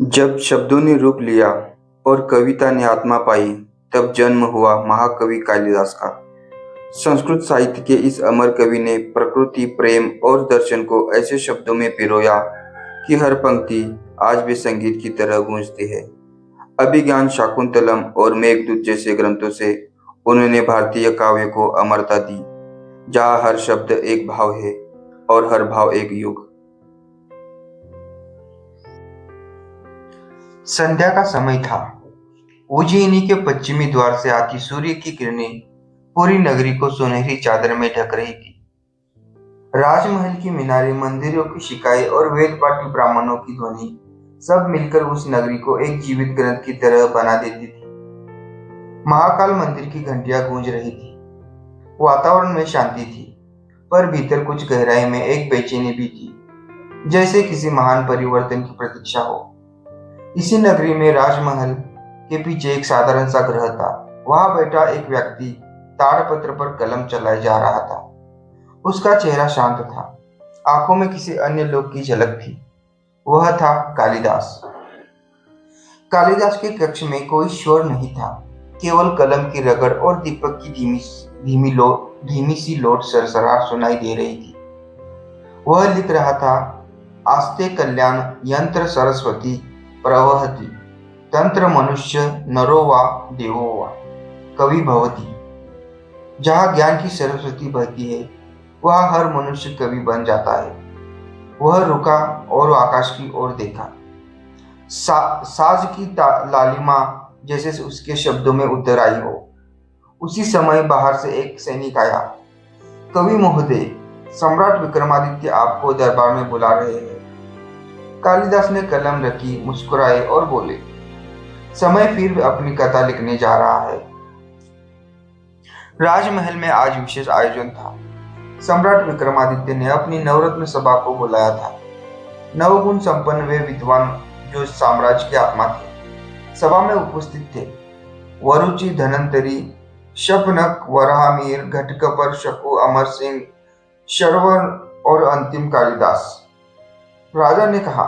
जब शब्दों ने रूप लिया और कविता ने आत्मा पाई, तब जन्म हुआ महाकवि कालिदास का। संस्कृत साहित्य के इस अमर कवि ने प्रकृति, प्रेम और दर्शन को ऐसे शब्दों में पिरोया कि हर पंक्ति आज भी संगीत की तरह गूंजती है। अभिज्ञान, शाकुंतलम और मेघदूत जैसे ग्रंथों से उन्होंने भारतीय काव्य को अमरता दी, जहाँ हर शब्द एक भाव है और हर भाव एक युग। संध्या का समय था। उज्जैनी के पश्चिमी द्वार से आती सूर्य की किरणें पूरी नगरी को सुनहरी चादर में ढक रही थी। राजमहल की मीनारें, मंदिरों की शिकायत और वेद पाठी ब्राह्मणों की ध्वनि सब मिलकर उस नगरी को एक जीवित ग्रंथ की तरह बना देती थी। महाकाल मंदिर की घंटियां गूंज रही थी। वातावरण में शांति थी, पर भीतर कुछ गहराई में एक बेचैनी भी थी, जैसे किसी महान परिवर्तन की प्रतीक्षा हो। इसी नगरी में राजमहल के पीछे एक साधारण सा गृह था। वहां बैठा एक व्यक्ति ताड़पत्र पर कलम चलाए जा रहा था। उसका चेहरा शांत था, आंखों में किसी अन्य लोक की झलक थी। वह था कालिदास। कालिदास के कक्ष में कोई शोर नहीं था, केवल कलम की रगड़ और दीपक की धीमी सी लोट सरसराहट सुनाई दे रही थी। वह लिख रहा था, आस्ते कल्याण यंत्र सरस्वती प्रवहति, तंत्र मनुष्य नरो वा देवो वा कवि भवति। जहाँ ज्ञान की सरस्वती बहती है, वहाँ हर मनुष्य कवि बन जाता है। वह रुका और आकाश की ओर देखा। साज की लालिमा जैसे उसके शब्दों में उतर आई हो। उसी समय बाहर से एक सैनिक आया। कवि महोदय, सम्राट विक्रमादित्य आपको दरबार में बुला रहे हैं। कालिदास ने कलम रखी, मुस्कुराए और बोले, समय फिर अपनी कथा लिखने जा रहा है। राजमहल में आज विशेष आयोजन था। सम्राट विक्रमादित्य ने अपनी नवरत्न सभा को बुलाया था। नवगुण संपन्न वे विद्वान जो साम्राज्य की आत्मा थे, सभा में उपस्थित थे। वरुचि, धनंतरी, शपनक, वराहमीर, घटकपर, शकु, अमर सिंह, शरवण और अंतिम कालिदास। राजा ने कहा,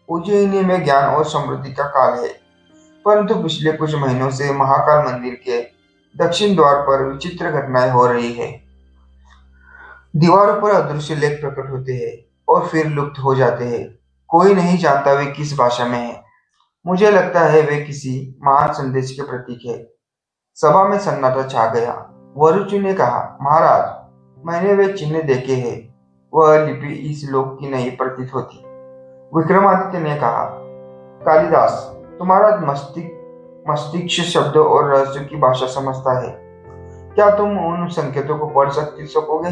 उज्जैनी में ज्ञान और समृद्धि का काल है, परंतु पिछले कुछ महीनों से महाकाल मंदिर के दक्षिण द्वार पर विचित्र घटनाएं हो रही है। दीवारों पर अदृश्य लेख प्रकट होते हैं और फिर लुप्त हो जाते हैं। कोई नहीं जानता वे किस भाषा में है। मुझे लगता है वे किसी महान संदेश के प्रतीक है। सभा में सन्नाटा छा गया। वरुचि ने कहा, महाराज, मैंने वे चिन्ह देखे हैं। वह लिपि इस लोक की नहीं प्रतीत होती। विक्रमादित्य ने कहा, कालिदास, तुम्हारा मस्तिष्क शब्दों और रहस्यों की भाषा समझता है। क्या तुम उन संकेतों को पढ़ सकोगे?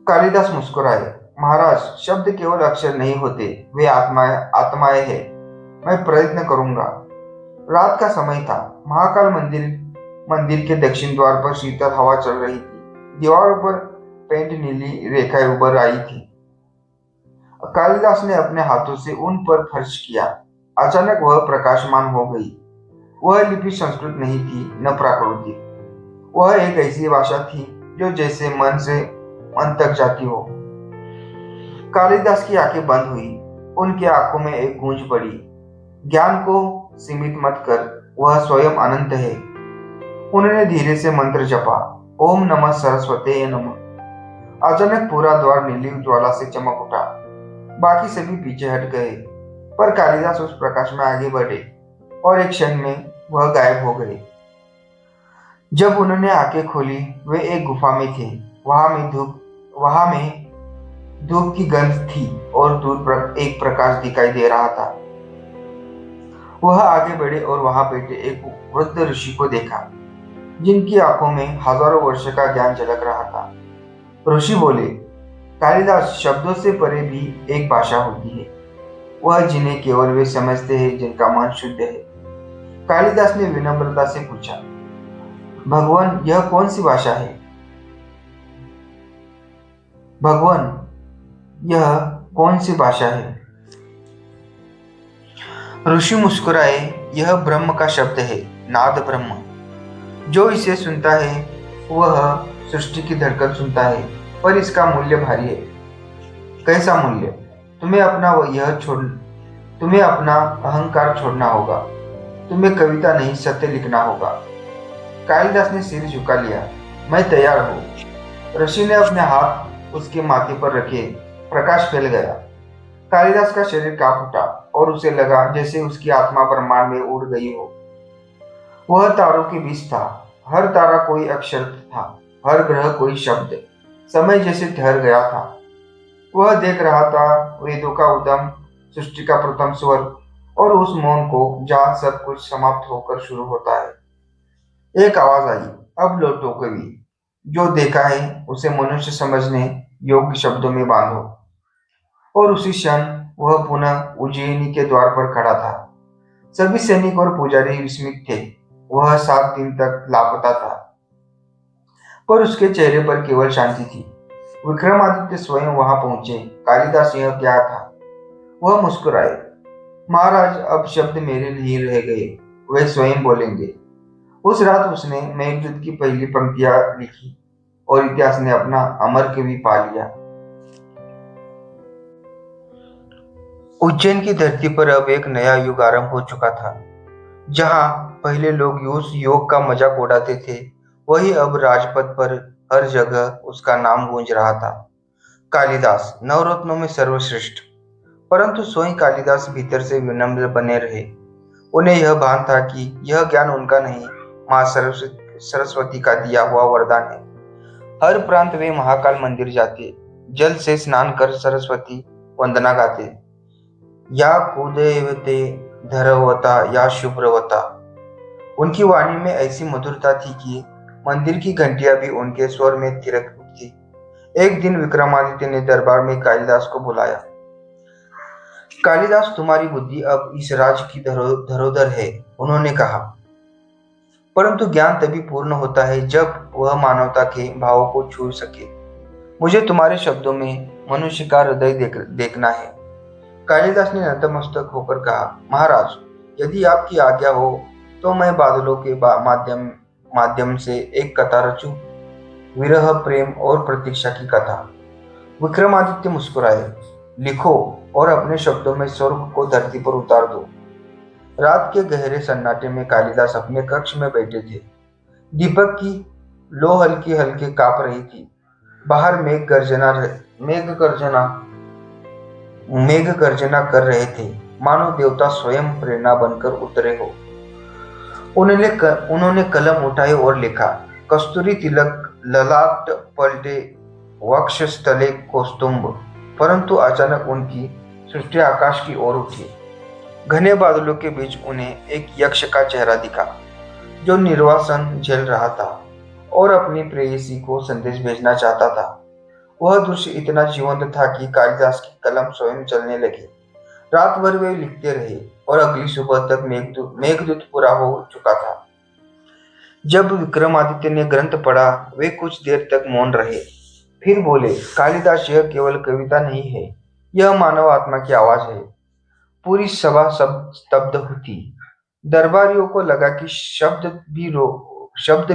कालिदास मुस्कुराए, महाराज, शब्द केवल अक्षर नहीं होते, वे आत्माएं हैं। मैं प्रयत्न करूंगा। रात का समय था। महाकाल मंदिर के दक्षिण द्वार पर शीतल हवा चल रही थी। दीवारों पर पेंट नीली रेखाएं उभर आई थी। कालिदास ने अपने हाथों से उन पर फर्श किया। अचानक वह प्रकाशमान हो गई। वह लिपि संस्कृत नहीं थी, न प्राकृतिक। वह एक ऐसी भाषा थी जो जैसे मन से मन तक जाती हो। कालिदास की आंखें बंद हुई। उनकी आंखों में एक गूंज पड़ी, ज्ञान को सीमित मत कर, वह स्वयं अनंत है। उन्होंने धीरे से मंत्र जपा, ओम नमः सरस्वते नमः। अचानक पूरा द्वार नीली ज्वाला से चमक उठा। बाकी सभी पीछे हट गए, पर कालिदास उस प्रकाश में आगे बढ़े और एक क्षण में वह गायब हो गए। जब उन्होंने आंखें खोली, वे एक गुफा में थे। वहां में धूप की गंध थी और दूर एक प्रकाश दिखाई दे रहा था। वह आगे बढ़े और वहां बैठे एक वृद्ध ऋषि को देखा, जिनकी आंखों में हजारों वर्ष का ज्ञान झलक रहा था। ऋषि बोले, कालिदास, शब्दों से परे भी एक भाषा होती है, वह जिन्हें केवल वे समझते हैं जिनका मन शुद्ध है। कालिदास ने विनम्रता से पूछा, भगवान, यह कौन सी भाषा है? भगवान, यह कौन सी भाषा है? ऋषि मुस्कुराए, यह ब्रह्म का शब्द है, नाद ब्रह्म। जो इसे सुनता है वह सृष्टि की धड़कन सुनता है, पर इसका मूल्य भारी है। कैसा मूल्य? तुम्हें अपना अहंकार छोड़ना होगा। तुम्हें कविता नहीं सत्य लिखना होगा। कालिदास ने सिर झुका लिया। मैं तैयार हूँ। ऋषि ने अपने हाथ उसके माथे पर रखे। प्रकाश फैल गया। कालिदास का शरीर कांप उठा और उसे लगा जैसे उसकी आत्मा ब्रह्मांड में उड़ गई हो। वह तारों के बीच था। हर तारा कोई अक्षर था, हर ग्रह कोई शब्द। समय जैसे ठहर गया था। वह देख रहा था वेदों का उद्गम, सृष्टि का प्रथम स्वर और उस मौन को जहाँ सब कुछ समाप्त होकर शुरू होता है। एक आवाज आई, अब लौटो कवि। जो देखा है उसे मनुष्य समझने योग्य शब्दों में बांधो। और उसी क्षण वह पुनः उज्जयिनी के द्वार पर खड़ा था। सभी सैनिक और पुजारी विस्मित थे। वह 7 दिन तक लापता था, पर उसके चेहरे पर केवल शांति थी। विक्रमादित्य स्वयं वहां पहुंचे। कालिदास, यह क्या था? वह मुस्कुराए। महाराज, अब शब्द मेरे नहीं रह गए, वे स्वयं बोलेंगे। उस रात उसने मेघदूत की पहली पंक्तियां लिखी और इतिहास ने अपना अमर कवि पा लिया। उज्जैन की धरती पर अब एक नया युग आरंभ हो चुका था। जहां पहले लोग उस योग का मजाक उड़ाते थे, वही अब राजपथ पर हर जगह उसका नाम गूंज रहा था। कालिदास, नवरत्नों में सर्वश्रेष्ठ। परंतु स्वयं कालिदास भीतर से विनम्र बने रहे। उन्हें यह भान था कि यह ज्ञान उनका नहीं, मां सरस्वती का दिया हुआ वरदान है। हर प्रांत वे महाकाल मंदिर जाते, जल से स्नान कर सरस्वती वंदना गाते। या कुदेवते धरवता या शुभ्रवता। उनकी वाणी में ऐसी मधुरता थी कि मंदिर की घंटियां भी उनके स्वर में थिरक उठती। एक दिन विक्रमादित्य ने दरबार में कालिदास को बुलाया। कालिदास, तुम्हारी बुद्धि अब इस राज्य की धरोहर है, उन्होंने कहा। परंतु ज्ञान तभी पूर्ण होता है जब वह मानवता के भावों को छू सके। मुझे तुम्हारे शब्दों में मनुष्य का हृदय देखना है। कालिदास ने नतमस्तक होकर कहा, महाराज, यदि आपकी आज्ञा हो तो मैं बादलों के माध्यम से एक कथा रचूं, विरह, प्रेम और प्रतीक्षा की कथा। विक्रमादित्य मुस्कुराए। लिखो और अपने शब्दों में स्वर्ग को धरती पर उतार दो। रात के गहरे सन्नाटे में कालिदास अपने कक्ष में बैठे थे। दीपक की लो हल्की हल्की कांप रही थी। बाहर मेघ गर्जना कर रहे थे, मानो देवता स्वयं प्रेरणा बनकर उतरे हो। उन्होंने कलम उठाई और लिखा, कस्तूरी तिलक ललाट पलटे वक्ष स्थले कौस्तुंभ। परंतु अचानक उनकी सृष्टि आकाश की ओर उठी। घने बादलों के बीच उन्हें एक यक्ष का चेहरा दिखा, जो निर्वासन झेल रहा था और अपनी प्रेयसी को संदेश भेजना चाहता था। वह दृश्य इतना जीवंत था कि कालिदास की कलम स्वयं चलने लगी। रात भर वे लिखते रहे और अगली सुबह तक मेघदूत पूरा हो चुका था। जब विक्रमादित्य ने ग्रंथ पढ़ा, वे कुछ देर तक मौन रहे। फिर बोले, कालिदास, यह केवल कविता नहीं है, यह मानव आत्मा की आवाज है। पूरी सभा सब स्तब्ध हुई। दरबारियों को लगा कि शब्द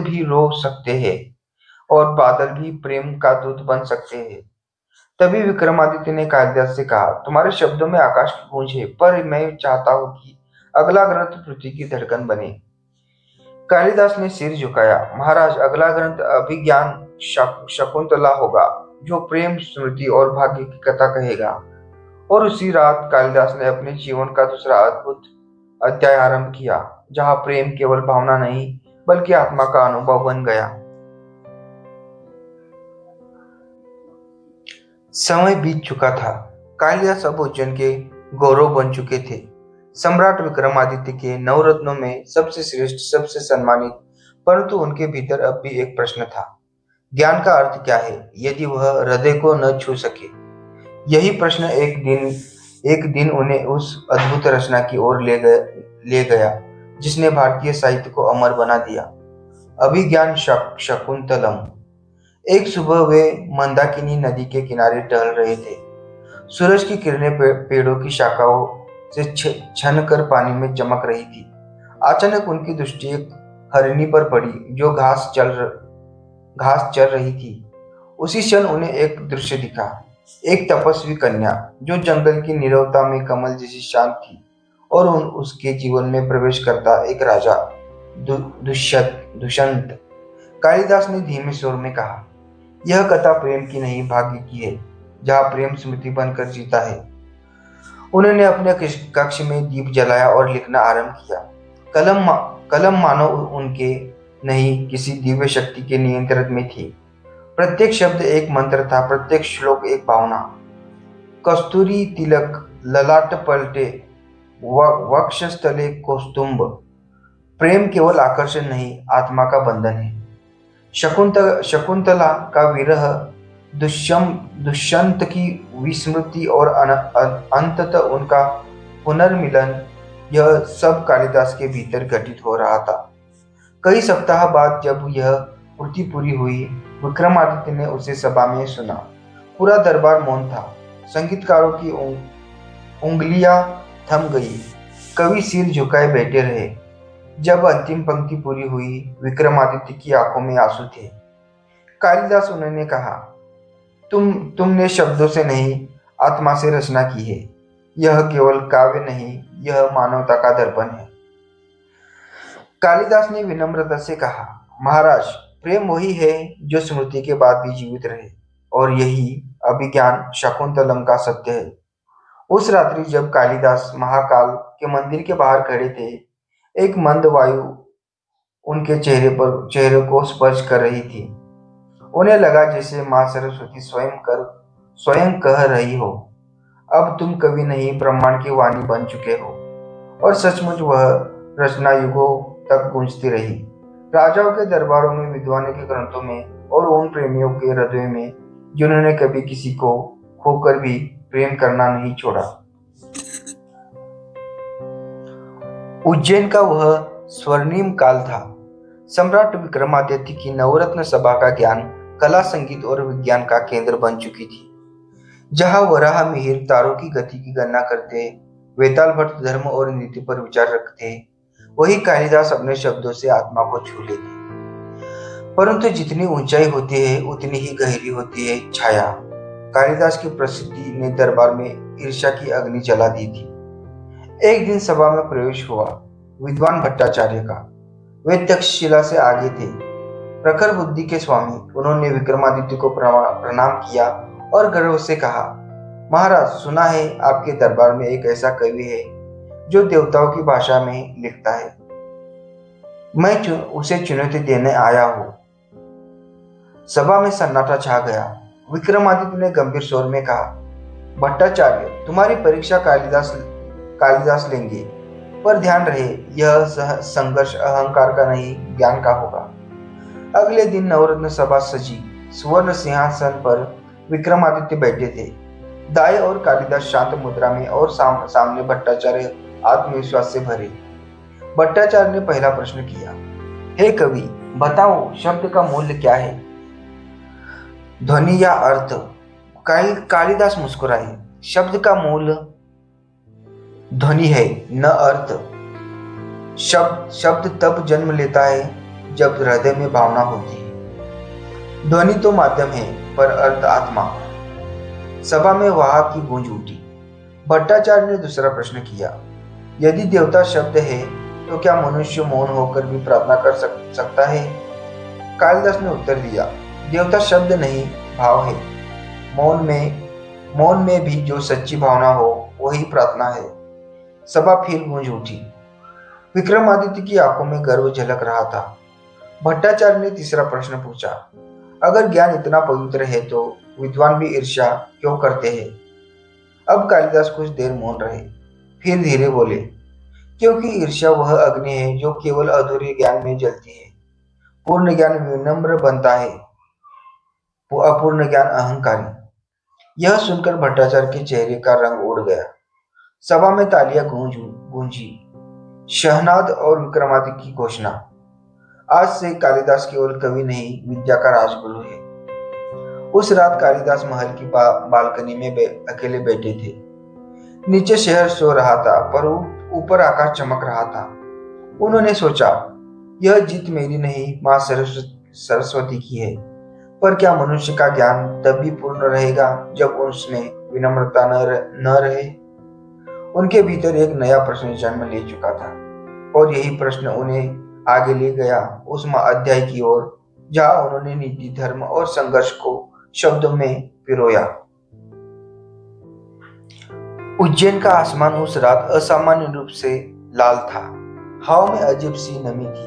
भी रो सकते हैं और बादल भी प्रेम का दूत बन सकते हैं। तभी विक्रमादित्य ने कालिदास से कहा, तुम्हारे शब्दों में आकाश की गूंज है, पर मैं चाहता हूं कि अगला ग्रंथ पृथ्वी की धड़कन बने। कालिदास ने सिर झुकाया। महाराज, अगला ग्रंथ अभिज्ञान शकुंतला होगा, जो प्रेम, स्मृति और भाग्य की कथा कहेगा। और उसी रात कालिदास ने अपने जीवन का दूसरा अद्भुत अध्याय आरंभ किया, जहां प्रेम केवल भावना नहीं बल्कि आत्मा का अनुभव बन गया। समय बीत चुका था। कालिदास अब उज्जैन के गौरव बन चुके थे। सम्राट विक्रमादित्य के नवरत्नों में सबसे श्रेष्ठ, सबसे सम्मानित। परंतु उनके भीतर अब भी एक प्रश्न था, ज्ञान का अर्थ क्या है यदि वह हृदय को न छू सके? यही प्रश्न एक दिन उन्हें उस अद्भुत रचना की ओर ले गया जिसने भारतीय साहित्य को अमर बना दिया। अभिज्ञान शकुंतलम। एक सुबह वे मंदाकिनी नदी के किनारे टहल रहे थे। सूरज की किरणें पेड़ों की शाखाओं से छन कर पानी में चमक रही थी। अचानक उनकी दृष्टि एक हरिणी पर पड़ी जो घास चर रही थी। उसी क्षण उन्हें एक दृश्य दिखा। एक तपस्वी कन्या जो जंगल की नीरवता में कमल जैसी शांत थी, और उसके जीवन में प्रवेश करता एक राजा दुष्यंत। कालिदास ने धीमे स्वर में कहा, यह कथा प्रेम की नहीं भाग्य की है, जहाँ प्रेम स्मृति बनकर जीता है। उन्होंने अपने कक्ष में दीप जलाया और लिखना आरंभ किया। कलम मानो उनके नहीं किसी दिव्य शक्ति के नियंत्रण में थी। प्रत्येक शब्द एक मंत्र था, प्रत्येक श्लोक एक भावना। कस्तूरी तिलक ललाट पलटे, वक्षस्थले कौस्तुंभ। प्रेम केवल आकर्षण नहीं, आत्मा का बंधन है। शकुंतला का विरह, दुष्यंत की विस्मृति और अंततः उनका पुनर्मिलन, यह सब कालिदास के भीतर घटित हो रहा था। कई सप्ताह बाद जब यह कृति पूरी हुई, विक्रमादित्य ने उसे सभा में सुना। पूरा दरबार मौन था। संगीतकारों की उंगलियां थम गई। कवि सिर झुकाए बैठे रहे। जब अंतिम पंक्ति पूरी हुई, विक्रमादित्य की आंखों में आंसू थे। कालिदास उन्होंने कहा, तुमने शब्दों से नहीं, आत्मा से रचना की है। यह केवल काव्य नहीं, यह मानवता का दर्पण है। कालिदास ने विनम्रता से कहा, महाराज, प्रेम वही है जो स्मृति के बाद भी जीवित रहे, और यही अभिज्ञान शकुंतलम का सत्य है। उस रात्रि जब कालिदास महाकाल के मंदिर के बाहर खड़े थे, एक मंद वायु उनके चेहरे को स्पर्श कर रही थी। उन्हें लगा जैसे माँ सरस्वती स्वयं कह रही हो, अब तुम कवि नहीं, ब्रह्मांड की वाणी बन चुके हो। और सचमुच वह रचना युगों तक गूंजती रही, राजाओं के दरबारों में, विद्वानों के ग्रंथों में, और उन प्रेमियों के हृदय में जिन्होंने कभी किसी को खोकर भी प्रेम करना नहीं छोड़ा। उज्जैन का वह स्वर्णिम काल था। सम्राट विक्रमादित्य की नवरत्न सभा का ज्ञान, कला, संगीत और विज्ञान का केंद्र बन चुकी थी। जहां वराह मिहिर तारों की गति की गणना करते, वेताल भट्ट धर्म और नीति पर विचार रखते, वही कालिदास अपने शब्दों से आत्मा को छू लेते। परंतु जितनी ऊंचाई होती है, उतनी ही गहरी होती है छाया। कालिदास की प्रसिद्धि ने दरबार में ईर्ष्या की अग्नि जला दी थी। एक दिन सभा में प्रवेश हुआ विद्वान भट्टाचार्य का। वे तक्षशिला से आगे थे, प्रखर बुद्धि के स्वामी। उन्होंने विक्रमादित्य को प्रणाम किया और गर्व से कहा, महाराज, सुना है आपके दरबार में एक ऐसा कवि है जो देवताओं की भाषा में लिखता है। मैं उसे चुनौती देने आया हूँ। सभा में सन्नाटा छा गया। विक्रमादित्य ने गंभीर स्वर में कहा, भट्टाचार्य, तुम्हारी परीक्षा कालिदास लेंगे, पर ध्यान रहे, यह संघर्ष अहंकार का नहीं, ज्ञान का होगा। अगले दिन नवरत्न सभा सजी। सुवर्ण सिंहासन पर विक्रमादित्य बैठे थे, दाएं और कालिदास शांत मुद्रा में, और सामने भट्टाचार्य आत्मविश्वास से भरे। भट्टाचार्य ने पहला प्रश्न किया, हे कवि, बताओ शब्द का मूल्य क्या है, ध्वनि या अर्थ? कालिदास मुस्कुराए, शब्द का मूल ध्वनि है, न अर्थ। शब्द तब जन्म लेता है जब हृदय में भावना होती है। ध्वनि तो माध्यम है, पर अर्थ आत्मा। सभा में वाह की गूंज उठी। भट्टाचार्य ने दूसरा प्रश्न किया, यदि देवता शब्द है, तो क्या मनुष्य मौन होकर भी प्रार्थना कर सकता है? कालिदास ने उत्तर दिया, देवता शब्द नहीं, भाव है। मौन में भी जो सच्ची भावना हो, वही प्रार्थना है। सभा फिर गूंज उठी। विक्रमादित्य की आंखों में गर्व झलक रहा था। भट्टाचार्य ने तीसरा प्रश्न पूछा, अगर ज्ञान इतना पवित्र है, तो विद्वान भी ईर्ष्या क्यों करते हैं? अब कालिदास कुछ देर मौन रहे, फिर धीरे बोले, क्योंकि ईर्ष्या वह अग्नि है जो केवल अधूरे ज्ञान में जलती है। पूर्ण ज्ञान विनम्र बनता है, अपूर्ण ज्ञान अहंकारी। यह सुनकर भट्टाचार्य के चेहरे का रंग उड़ गया। सभा में तालियां गूंजी। शहनाद और विक्रमादित्य की घोषणा, आज से कालिदास केवल कवि नहीं, विद्या का राजगुरु है। उस रात कालिदास महल की बालकनी में अकेले बैठे थे। नीचे शहर सो रहा था, पर ऊपर आकाश चमक रहा था। उन्होंने सोचा, यह जीत मेरी नहीं, मां सरस्वती की है। पर क्या मनुष्य का ज्ञान तब भी पूर्ण रहेगा जब उसमें विनम्रता न रहे? उनके भीतर एक नया प्रश्न जन्म ले चुका था, और यही प्रश्न उन्हें आगे ले गया उस अध्याय की ओर जहां उन्होंने नीति, धर्म और संघर्ष को शब्दों में पिरोया। उज्जैन का आसमान उस रात असामान्य रूप से लाल था। हवा में अजीब सी नमी थी,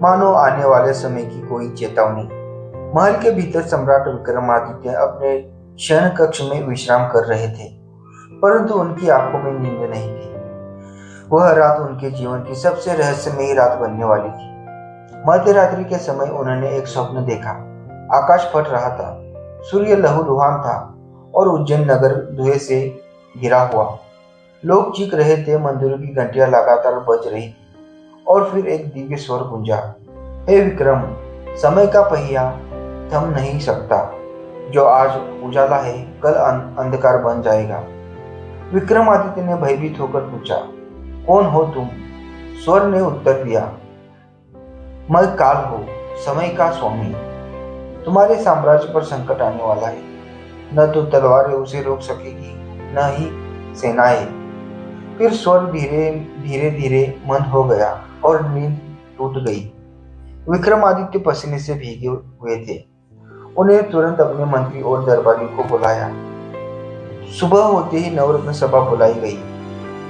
मानो आने वाले समय की कोई चेतावनी। महल के भीतर सम्राट विक्रमादित्य अपने शयन कक्ष में विश्राम कर रहे थे, परंतु उनकी आंखों में नींद नहीं थी। वह रात उनके जीवन की सबसे रहस्यमयी रात बनने वाली थी। मध्य रात्रि के समय उन्होंने एक स्वप्न देखा। आकाश फट रहा था, सूर्य लहूलुहान था और उज्जैन नगर धुएं से घिरा हुआ। लोग चीख रहे थे, मंदिरों की घंटियां लगातार बज रही थी और फिर एक दिव्य स्वर गूंजा, हे विक्रम, समय का पहिया थम नहीं सकता। जो आज उजाला है कल अंधकार बन जाएगा। विक्रमादित्य ने भयभीत होकर पूछा, कौन हो तुम? स्वर ने उत्तर दिया, मैं काल हूँ, समय का स्वामी। तुम्हारे साम्राज्य पर संकट आने वाला है। न तो तलवारें उसे रोक सकेगी, न ही सेनाएं। फिर स्वर धीरे धीरे धीरे मंद हो गया और नींद टूट गई। विक्रमादित्य पसीने से भीगे हुए थे। उन्हें तुरंत अपने मंत्री और दरबारी को बुलाया। सुबह होते ही नवरत्न सभा बुलाई गई।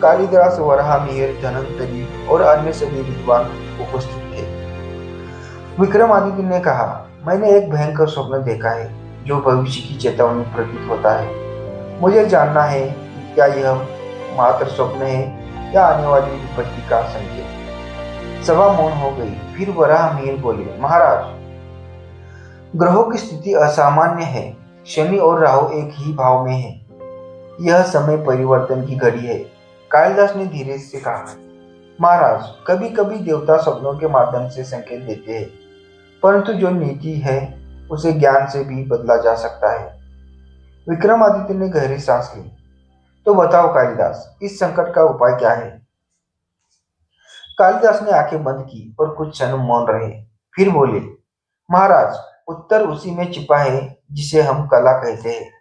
कालिदास, वराहमिहिर, धन्वंतरि और अन्य सभी विद्वान उपस्थित थे। विक्रमादित्य ने कहा, मैंने एक भयंकर स्वप्न देखा है जो भविष्य की चेतावनी प्रतीत होता है। मुझे जानना है कि क्या यह मात्र स्वप्न है या आने वाली विपत्ति का संकेत। सभा मौन हो गई। फिर वराहमिहिर बोले, महाराज, ग्रहों की स्थिति असामान्य है। शनि और राहु एक ही भाव में है। यह समय परिवर्तन की घड़ी है। कालिदास ने धीरे से कहा, महाराज, कभी कभी देवता स्वप्नों के माध्यम से संकेत देते हैं, परंतु जो नीति है उसे ज्ञान से भी बदला जा सकता है। विक्रमादित्य ने गहरी सांस ली। तो बताओ कालिदास, इस संकट का उपाय क्या है? कालिदास ने आंखें बंद की और कुछ क्षण मौन रहे। फिर बोले, महाराज, उत्तर उसी में छिपा है जिसे हम कला कहते हैं।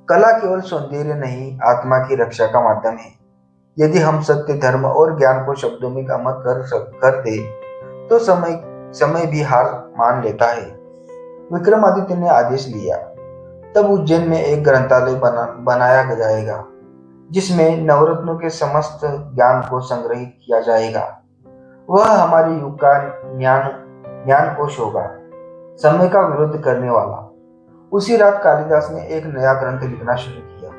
कला केवल सौंदर्य नहीं, आत्मा की रक्षा का माध्यम है। यदि हम सत्य, धर्म और ज्ञान को शब्दों में अमर कर दे तो समय भी हार मान लेता है। विक्रमादित्य ने आदेश लिया, तब उज्जैन में एक ग्रंथालय बनाया जाएगा जिसमें नवरत्नों के समस्त ज्ञान को संग्रहित किया जाएगा। वह हमारे युग का ज्ञान कोश होगा, समय का विरोध करने वाला। उसी रात कालिदास ने एक नया ग्रंथ लिखना शुरू किया,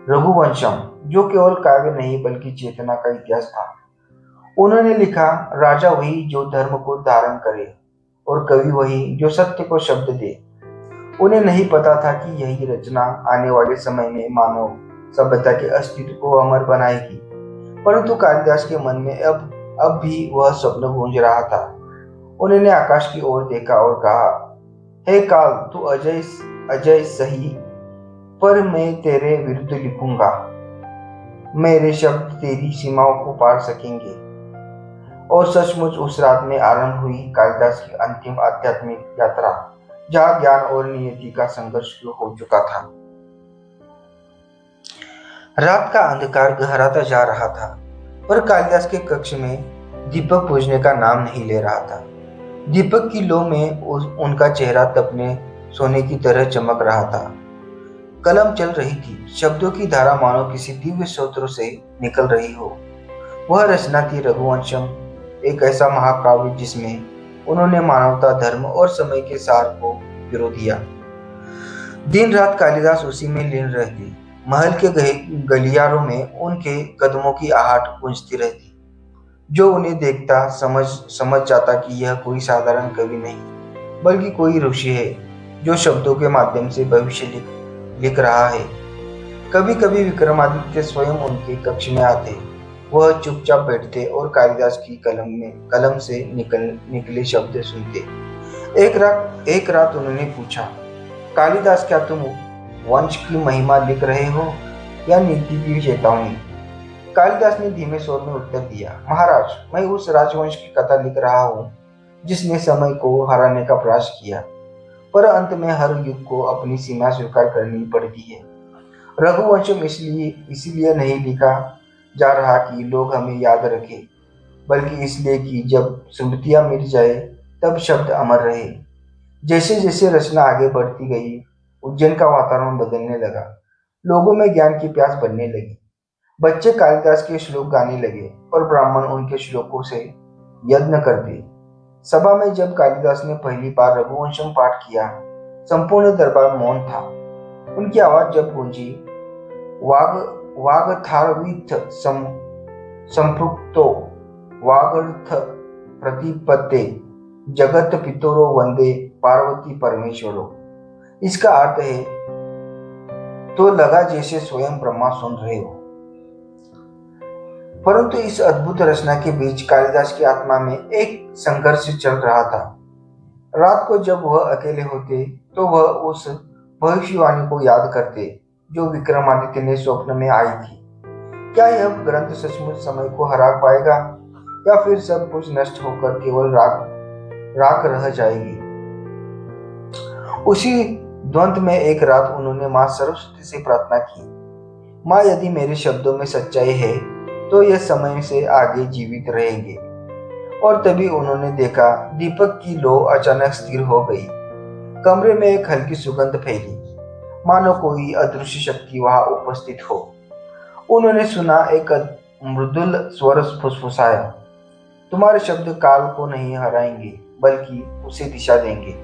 रघुवंशम, जो केवल काव्य नहीं बल्कि चेतना का इतिहास था। उन्होंने लिखा, राजा वही जो धर्म को धारण करे और कवि वही जो सत्य को शब्द दे। उन्हें नहीं पता था कि यही रचना आने वाले समय में मानव सभ्यता के अस्तित्व को अमर बनाएगी। परंतु कालिदास के मन में अब भी वह स्वप्न गूंज रहा था। उन्होंने आकाश की ओर देखा और कहा, हे काल, तू अजय सही, पर मैं तेरे विरुद्ध लिखूंगा। मेरे शब्द तेरी सीमाओं को पार सकेंगे। और सचमुच उस रात में आरंभ हुई कालिदास की अंतिम आध्यात्मिक यात्रा, जहां ज्ञान और नियति का संघर्ष शुरू हो चुका था। रात का अंधकार गहराता जा रहा था, पर कालिदास के कक्ष में दीपक बुझने का नाम नहीं ले रहा था। दीपक की लौ में उनका चेहरा तपने सोने की तरह चमक रहा था। कलम चल रही थी, शब्दों की धारा मानो किसी दिव्य स्रोत से निकल रही हो। वह रचना थी रघुवंशम, एक ऐसा महाकाव्य जिसमें उन्होंने मानवता, धर्म और समय के सार को पिरो दिया। दिन रात कालिदास उसी में लीन रहते। महल के गलियारों में उनके कदमों की आहट गूंजती रहती। जो उन्हें देखता समझ जाता कि यह कोई साधारण कवि नहीं, बल्कि कोई ऋषि है जो शब्दों के माध्यम से भविष्य लिख रहा है। कभी कभी विक्रमादित्य स्वयं उनके कक्ष में आते। वह चुपचाप बैठते और कालिदास की कलम से निकले शब्द सुनते। एक रात उन्होंने पूछा, कालिदास, क्या तुम वंश की महिमा लिख रहे हो या नीति की चेतावनी? कालिदास ने धीमे स्वर में उत्तर दिया, महाराज, मैं उस राजवंश की कथा लिख रहा हूँ जिसने समय को हराने का प्रयास किया। पर अंत में हर युग को अपनी सीमा स्वीकार करनी पड़ती है। रघुवंशम इसलिए नहीं लिखा जा रहा कि लोग हमें याद रखें, बल्कि इसलिए कि जब स्मृतियां मिट जाए तब शब्द अमर रहे। जैसे जैसे रचना आगे बढ़ती गई, उज्जैन का वातावरण बदलने लगा। लोगों में ज्ञान की प्यास बढ़ने लगी। बच्चे कालिदास के श्लोक गाने लगे और ब्राह्मण उनके श्लोकों से यज्ञ करते। सभा में जब कालिदास ने पहली बार रघुवंशम पाठ किया, संपूर्ण दरबार मौन था। उनकी आवाज जब गूंजी, वाग वागथार्विथ संपृक्तो वागर्थ प्रतिपत्ते जगत पितरो वंदे पार्वती परमेश्वरो। इसका अर्थ है तो लगा जैसे स्वयं ब्रह्मा सुन रहे हो। परंतु इस अद्भुत रचना के बीच कालिदास की आत्मा में एक संघर्ष चल रहा था। रात को जब वह अकेले होते तो वह उस भविष्यवाणी को याद करते जो विक्रमादित्य ने स्वप्न में आई थी। क्या यह ग्रंथ सचमुच समय को हरा पाएगा या फिर सब कुछ नष्ट होकर केवल राख रह जाएगी? उसी द्वंद्व में एक रात उन्होंने मां सरस्वती से प्रार्थना की, मां यदि मेरे शब्दों में सच्चाई है तो यह समय से आगे जीवित रहेंगे। और तभी उन्होंने देखा दीपक की लौ अचानक स्थिर हो गई। कमरे में एक हल्की सुगंध फैली, मानो कोई अदृश्य शक्ति वहां उपस्थित हो। उन्होंने सुना एक मृदुल स्वर फुसफुसाया, तुम्हारे शब्द काल को नहीं हराएंगे बल्कि उसे दिशा देंगे।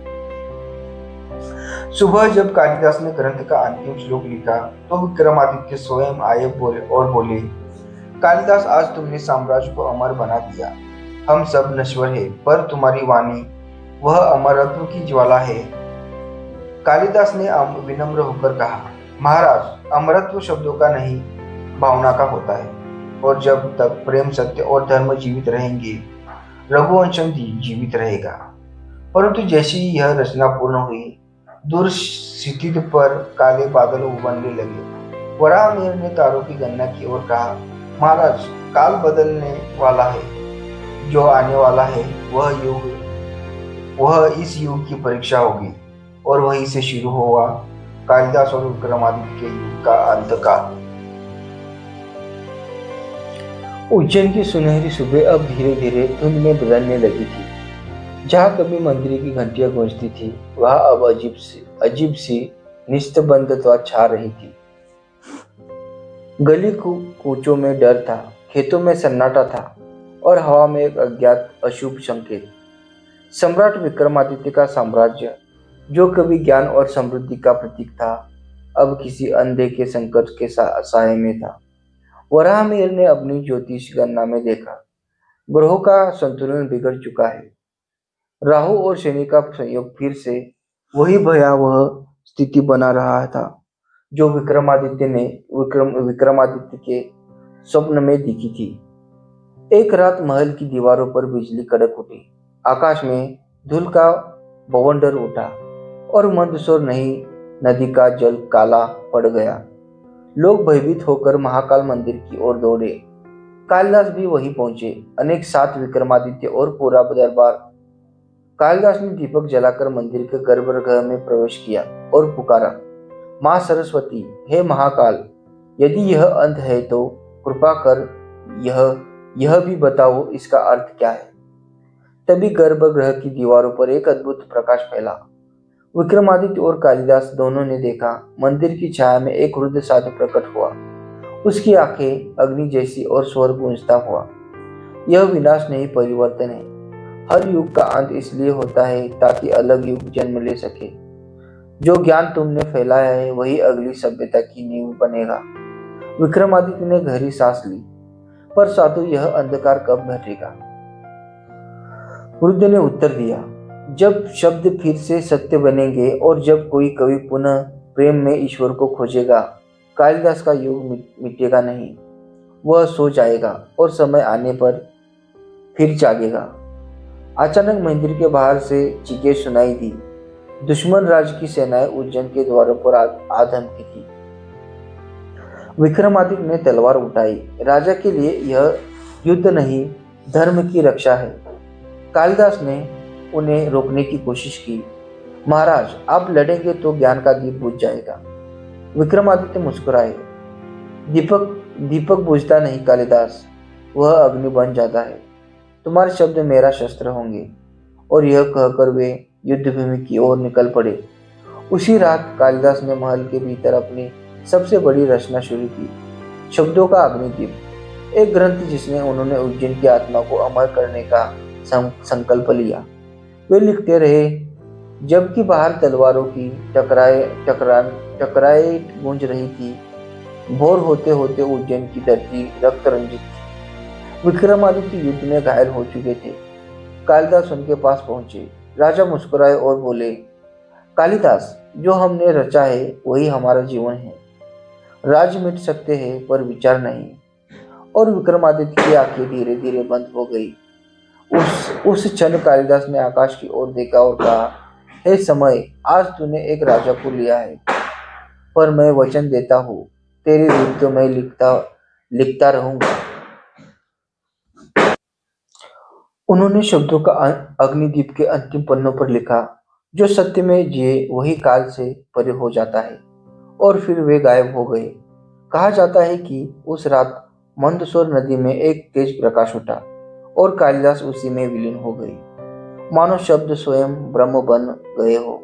सुबह जब कालिदास ने ग्रंथ का अंतिम श्लोक लिखा तो विक्रमादित्य स्वयं आए बोले, कालिदास आज तुमने साम्राज्य को अमर बना दिया। हम सब नश्वर है, पर तुम्हारी वाणी वह अमरत्व की ज्वाला है। कालिदास ने विनम्र होकर कहा, महाराज, अमरत्व शब्दों का नहीं भावना का होता है, और जब तक प्रेम, सत्य और धर्म जीवित रहेंगे रघुवंशम जीवित रहेगा। परंतु जैसे ही यह रचना पूर्ण हुई, दूर क्षितिज पर काले बादल उभरने लगे। वराहमिहिर ने तारों की गणना की और कहा, महाराज, काल बदलने वाला है। जो आने वाला है वह इस युग की परीक्षा होगी, और वहीं से शुरू हुआ कालिदास और विक्रमादित्य के युग का अंतकाल। उज्जैन की सुनहरी सुबह अब धीरे धीरे धुंध में बदलने लगी थी। जहाँ कभी मंदिर की घंटियां गूंजती थी, वहां अब अजीब सी निस्तब्धता छा रही थी। गली कूचों में डर था, खेतों में सन्नाटा था और हवा में एक अज्ञात अशुभ संकेत। सम्राट विक्रमादित्य का साम्राज्य, जो कभी ज्ञान और समृद्धि का प्रतीक था, अब किसी अंधे के संकट के साये में था। वराहमिहिर ने अपनी ज्योतिष गणना में देखा, ग्रहों का संतुलन बिगड़ चुका है। राहु और शनि का संयोग फिर से वही भयावह स्थिति बना रहा था जो विक्रमादित्य के स्वप्न में दिखी थी। एक रात महल की दीवारों पर बिजली कड़क उठी, आकाश में धूल का बवंडर उठा और मंदसौर नदी का जल काला पड़ गया। लोग भयभीत होकर महाकाल मंदिर की ओर दौड़े। कालिदास भी वहीं पहुंचे, अनेक साथ विक्रमादित्य और पूरा दरबार। कालिदास ने दीपक जलाकर मंदिर के गर्भगृह में प्रवेश किया और पुकारा, मां सरस्वती, हे महाकाल, यदि यह अंत है तो कृपा कर यह भी बताओ इसका अर्थ क्या है। तभी गर्भगृह की दीवारों पर एक अद्भुत प्रकाश फैला। विक्रमादित्य और कालिदास दोनों ने देखा, मंदिर की छाया में एक वृद्ध साधु प्रकट हुआ। उसकी आंखें अग्नि जैसी और स्वर गूंजता हुआ, यह विनाश नहीं, परिवर्तन है। हर युग का अंत इसलिए होता है ताकि अलग युग जन्म ले सके। जो ज्ञान तुमने फैलाया है वही अगली सभ्यता की नींव बनेगा। विक्रमादित्य ने गहरी सांस ली, पर साधु, यह अंधकार कब घटेगा? वृद्ध ने उत्तर दिया, जब शब्द फिर से सत्य बनेंगे और जब कोई कवि पुनः प्रेम में ईश्वर को खोजेगा। कालिदास का युग मिटेगा नहीं, वह सो जाएगा और समय आने पर फिर जागेगा। अचानक मंदिर के बाहर से चीखें सुनाई दी। दुश्मन राज की सेनाएं उज्जैन के द्वारों पर आ धमकी थी। विक्रमादित्य ने तलवार उठाई। राजा के लिए यह युद्ध नहीं, धर्म की रक्षा है। कालिदास ने उन्हें रोकने की कोशिश की, महाराज, आप लड़ेंगे तो ज्ञान का दीप बुझ जाएगा। विक्रमादित्य मुस्कुराए। दीपक दीपक बुझता नहीं कालिदास, वह अग्नि बन जाता है। तुम्हारे शब्द मेरा शस्त्र होंगे। और यह कहकर वे युद्ध भूमि की ओर निकल पड़े। उसी रात कालिदास ने महल के भीतर अपनी सबसे बड़ी रचना शुरू की, शब्दों का अग्निदीप, एक ग्रंथ जिसने उन्होंने उज्जैन की आत्मा को अमर करने का संकल्प लिया। वे लिखते रहे, जबकि बाहर तलवारों की टकराए गूंज रही थी। भोर होते होते उज्जैन की धरती रक्त रंजित थी। विक्रमादित्य युद्ध में घायल हो चुके थे। कालिदास उनके पास पहुंचे। राजा मुस्कुराए और बोले, कालिदास, जो हमने रचा है वही हमारा जीवन है। राज मिट सकते हैं पर विचार नहीं। और विक्रमादित्य की आंखें धीरे धीरे बंद हो गई। उस क्षण कालिदास ने आकाश की ओर देखा और कहा, हे समय, आज तूने एक राजा को लिया है, पर मैं वचन देता हूँ, तेरी रूप तो मैं लिखता लिखता रहूंगा। उन्होंने शब्दों का अग्निदीप के अंतिम पन्नों पर लिखा, जो सत्य में जिए वही काल से परे हो जाता है। और फिर वे गायब हो गए। कहा जाता है कि उस रात मंदसौर नदी में एक तेज प्रकाश उठा और कालिदास उसी में विलीन हो गई, मानो शब्द स्वयं ब्रह्म बन गए हो।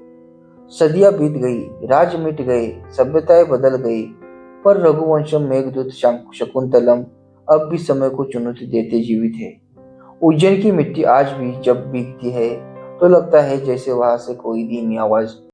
सदियां बीत गई, राज मिट गए, सभ्यताएं बदल गई, पर रघुवंशम, मेघदूत, शकुंतलम अब भी समय को चुनौती देते जीवित है। उज्जैन की मिट्टी आज भी जब भीगती है तो लगता है जैसे वहां से कोई धीमी आवाज